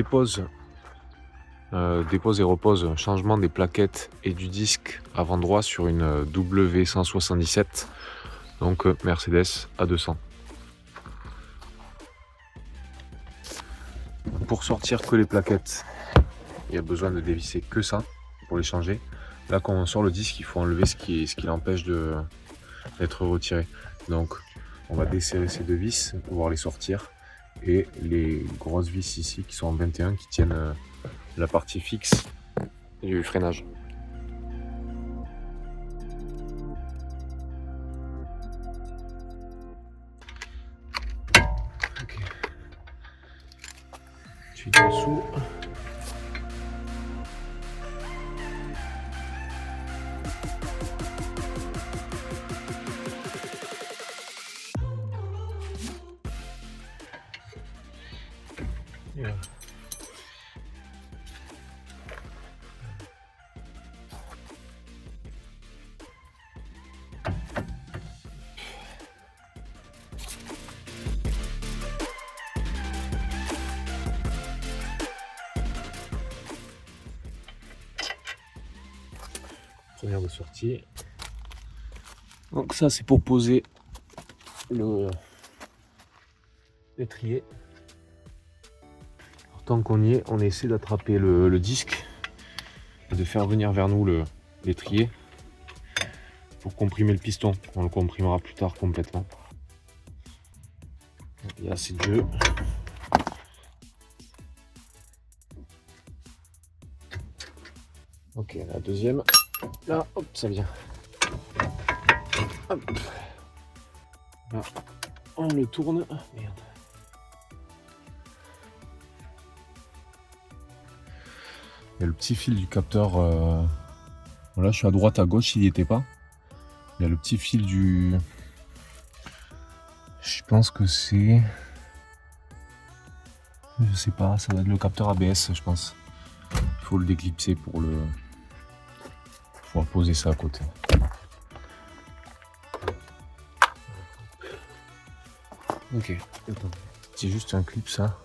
dépose et repose changement des plaquettes et du disque avant droit sur une W177, donc Mercedes A200. Pour sortir que les plaquettes, il y a besoin de dévisser que ça pour les changer. Là, quand on sort le disque, il faut enlever ce qui l'empêche d'être retiré. Donc on va desserrer ces deux vis, pouvoir les sortir, et les grosses vis ici qui sont en 21 qui tiennent la partie fixe du freinage. Ok. Je suis dessous. Yeah. Première de sortie. Donc ça c'est pour poser l'étrier. Tant qu'on y est, on essaie d'attraper le disque, de faire venir vers nous l'étrier pour comprimer le piston. On le comprimera plus tard complètement. Il y a assez de jeu. Ok, la deuxième. Là, hop, ça vient. Hop. Là, on le tourne. Ah, merde. Il y a le petit fil du capteur. Voilà, je suis à droite, à gauche, il n'y était pas. Il y a le petit fil du... Je pense que c'est... Je sais pas, ça doit être le capteur ABS, je pense. Il faut le déclipser pour pouvoir poser ça à côté. Ok, attends. C'est juste un clip, ça.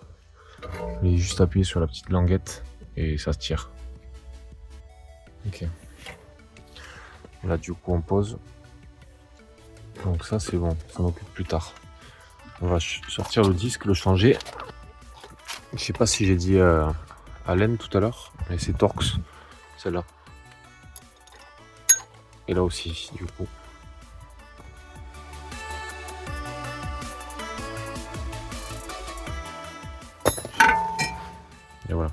Je vais juste appuyer sur la petite languette et ça se tire. Ok. Là, du coup, on pose. Donc ça, c'est bon. Ça m'occupe plus tard. On va sortir le disque, le changer. Je sais pas si j'ai dit Allen tout à l'heure, mais c'est Torx, celle-là. Et là aussi, du coup. Et voilà.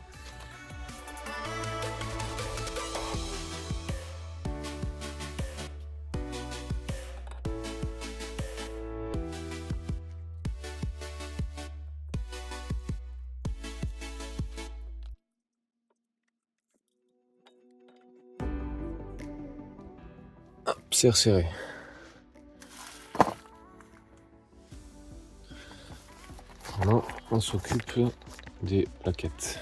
Hop, c'est resserré. Maintenant, on s'occupe des plaquettes.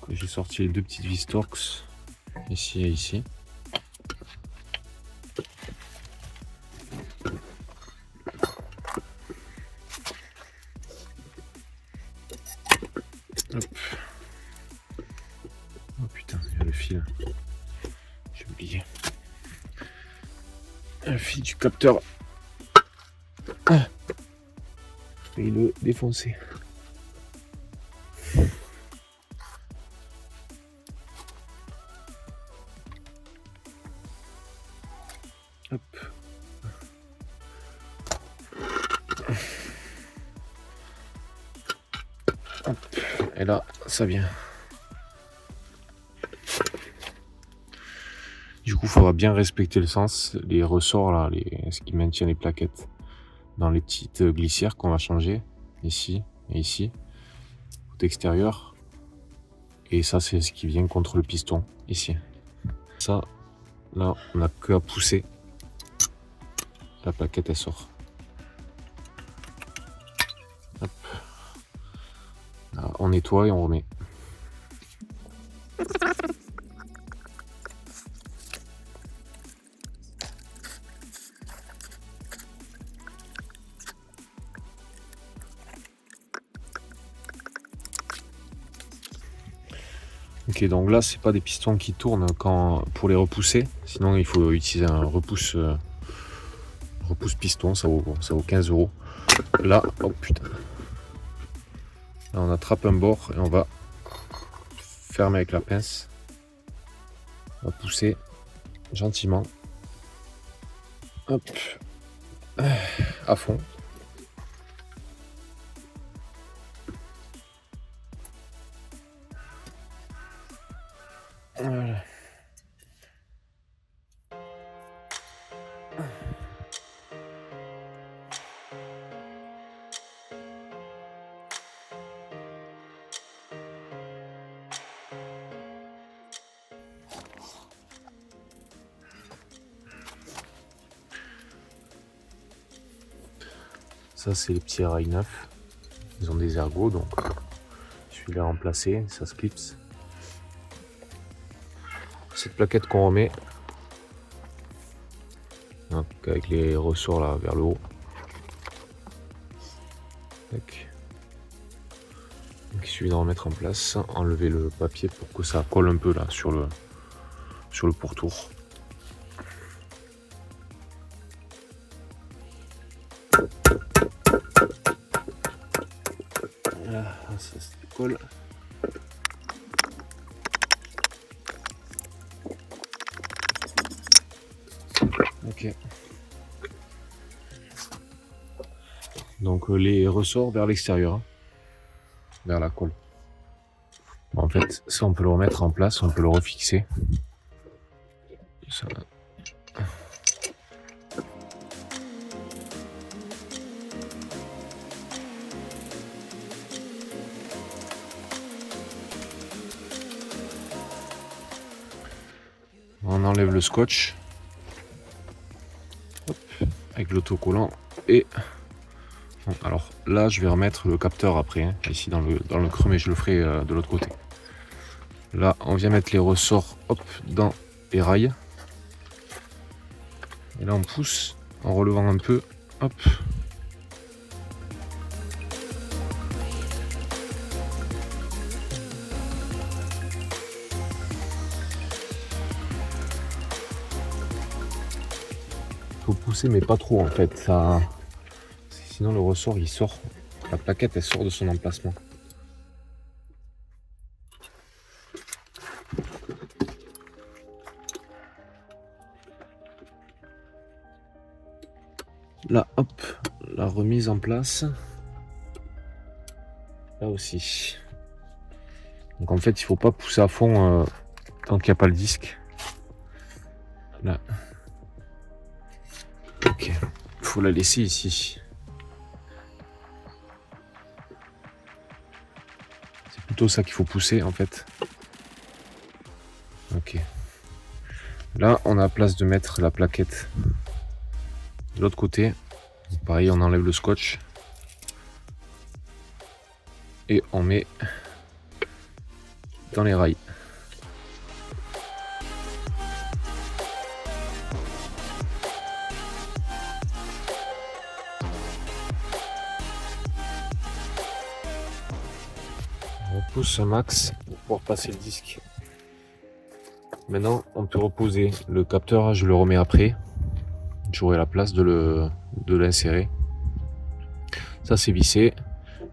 J'ai sorti les deux petites vis Torx, ici et ici. Hop. Oh putain, il y a le fil. J'ai oublié. Un fil du capteur. Ah. Et le défoncer. Hop. Hop. Et là, ça vient. Du coup, il faudra bien respecter le sens, les ressorts là, ce qui maintient les plaquettes dans les petites glissières qu'on va changer ici et ici, côté extérieur. Et ça, c'est ce qui vient contre le piston ici. Ça, là, on n'a que à pousser. La plaquette, elle sort. Hop. Là, on nettoie et on remet. Ok, donc là c'est pas des pistons qui tournent pour les repousser, sinon il faut utiliser un repousse piston, ça vaut 15 €. Là, oh putain, là on attrape un bord et on va fermer avec la pince, on va pousser gentiment, hop, à fond. Voilà. Ça c'est les petits rails neufs, ils ont des ergots donc je vais les remplacer, ça se clipse. Cette plaquette qu'on remet donc, avec les ressorts là vers le haut. Tac. Donc, il suffit de remettre en place, enlever le papier pour que ça colle un peu là sur le pourtour. Voilà, ça se colle. Ok. Donc les ressorts vers l'extérieur, hein, vers la colle. En fait, ça on peut le remettre en place, on peut le refixer. Ça. On enlève le scotch. Hop, avec l'autocollant et bon, alors là je vais remettre le capteur après, hein, ici dans le creux, mais je le ferai de l'autre côté. Là on vient mettre les ressorts, hop, dans les rails et là on pousse en relevant un peu, hop. Faut pousser mais pas trop en fait, ça, sinon le ressort il sort, la plaquette elle sort de son emplacement. Là hop, la remise en place, là aussi. Donc en fait il faut pas pousser à fond tant qu'il n'y a pas le disque. Là. Ok, il faut la laisser ici. C'est plutôt ça qu'il faut pousser en fait. Ok. Là, on a la place de mettre la plaquette de l'autre côté. Pareil, on enlève le scotch. Et on met dans les rails. On pousse un max pour pouvoir passer le disque. Maintenant, on peut reposer le capteur, je le remets après. J'aurai la place de l'insérer. Ça, c'est vissé.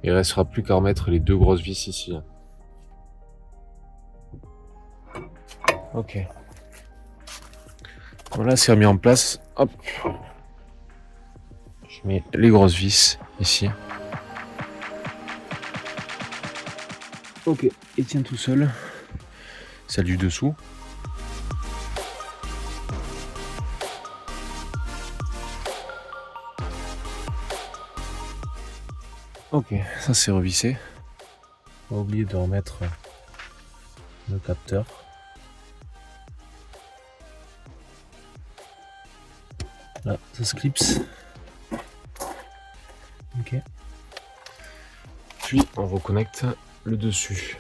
Il ne restera plus qu'à remettre les deux grosses vis ici. Ok. Voilà, c'est remis en place. Hop. Je mets les grosses vis ici. Ok, il tient tout seul. Celle du dessous. Ok, ça c'est revissé. Pas oublier de remettre le capteur. Là, ça se clipse. Ok. Puis on reconnecte le dessus.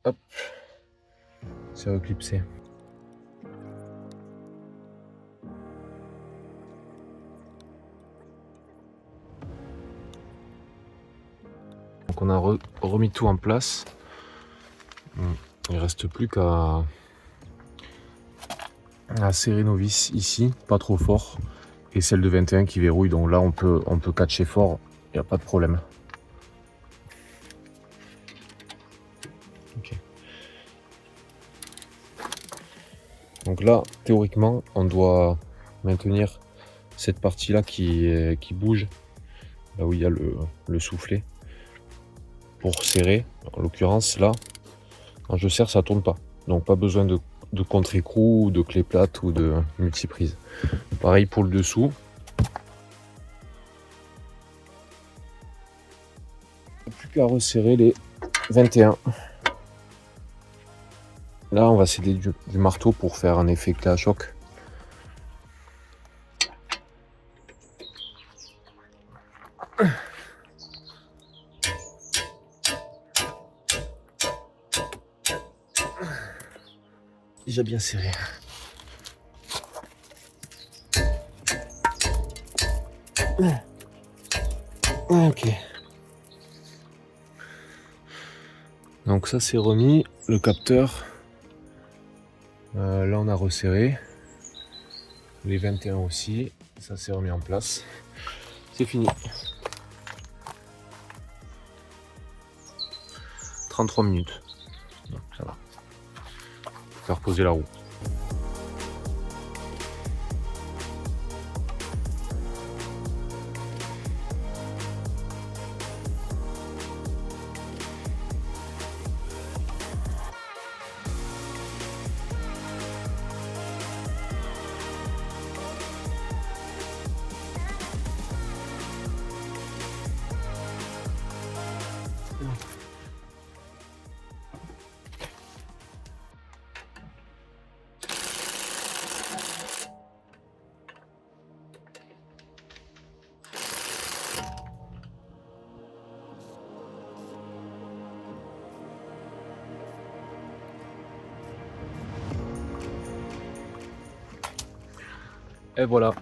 Hop. C'est reclipsé. Donc on a remis tout en place. Il ne reste plus qu'à serrer nos vis ici, pas trop fort. Et celle de 21 qui verrouille, donc là on peut catcher fort, il n'y a pas de problème. Okay. Donc là, théoriquement, on doit maintenir cette partie-là qui bouge, là où il y a le soufflet, pour serrer. En l'occurrence, là, quand je serre, ça tourne pas. Donc pas besoin de contre-écrou, ou de clé plate ou de multiprise. Pareil pour le dessous. Plus qu'à resserrer les 21. Là, on va s'aider du marteau pour faire un effet clé à choc. Déjà bien serré. Ok. Donc ça c'est remis. Le capteur. Là on a resserré. Les 21 aussi. Ça s'est remis en place. C'est fini. 33 minutes. Donc, ça va. Faire poser la roue. Et voilà.